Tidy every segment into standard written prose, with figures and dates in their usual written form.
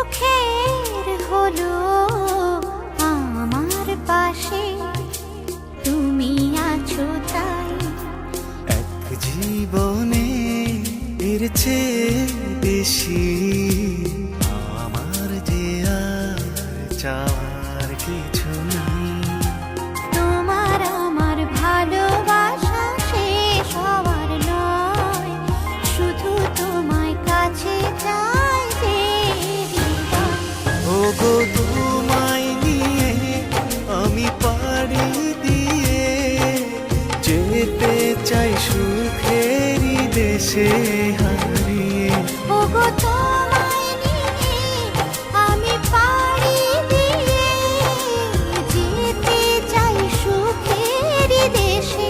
সুখের হলো আমার পাশে তুমি আছো তাই। এক জীবনে এর চেয়ে বেশি আমার যে আর চাওয়ার কিছু নেই। তোমার আমার ভালোবাসা শেষ হওয়ার নয়, শুধু তোমায় কাছে চাই যে হৃদয়। ওগো তোমায় নিয়ে আমি পাড়ি দিয়ে যেতে চাই সুখেরই দেশে হারিয়ে। ওগো তোমায় নিয়ে আমি পাড়ি দিয়ে যেতে চাই সুখের দেশে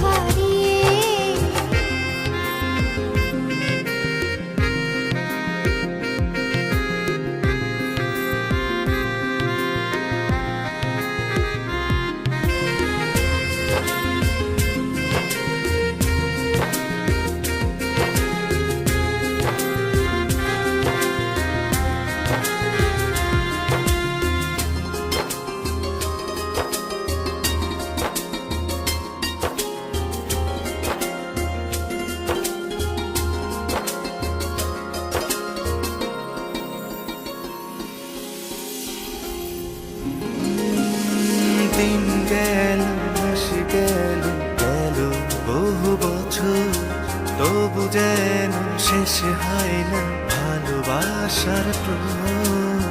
হারিয়ে। দিন গেল মাস গেল গেল বহু বছর, তবু যেন শেষ হয় না ভালোবাসার প্রহর।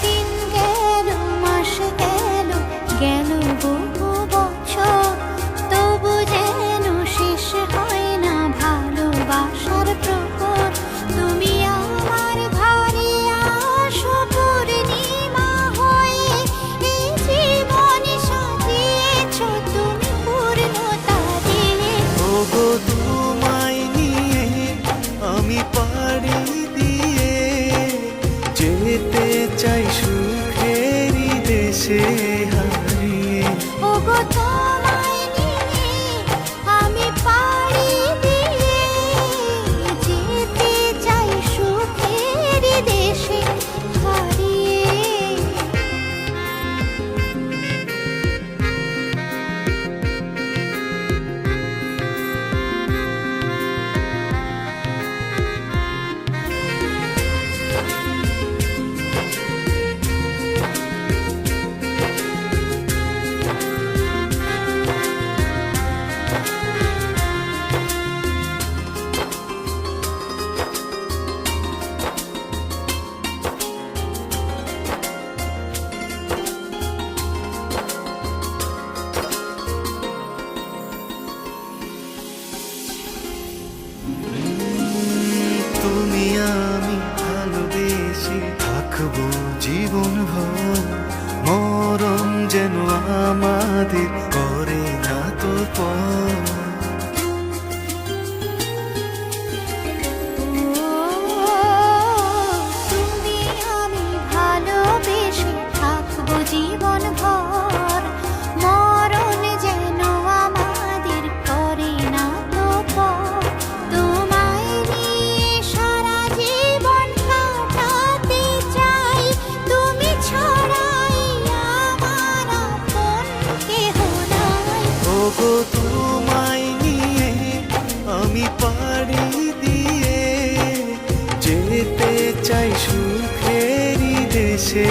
দিন গেল মাস গেল গেল বহু বছর, তবু যেন শেষ হয় না ভালোবাসার প্রহর। তুমি আমার ঘরে আসো পূর্ণিমা হয়ে, এই জীবন সাজিয়েছ তুমি পূর্ণতা দিয়ে। ওগো তোমায় নিয়ে আমি পাড়ি দিয়ে যেতে চাই সুখেরই দেশে হারিয়ে। ওগো তোমায় নিয়ে আমি পাড়ি দিয়ে যেতে চাই সুখের দেশে হারিয়ে। তুমি আমি ভালোবেসে থাকবো জীবন ভর, মরণ যেন আমাদের করে না তো পর। তুমি আমি ভালোবেসে থাকবো জীবন ভর, মরণ যেন আমাদের করে না তো পর। তোমায় নিয়ে সারা জীবন কাটাতে চাই, তুমি ছাড়াই আমার আপন কেহ নাই। ওগো তোমায় নিয়ে আমি পাড়ি দিয়ে যেতে চাই সুখেরই দেশে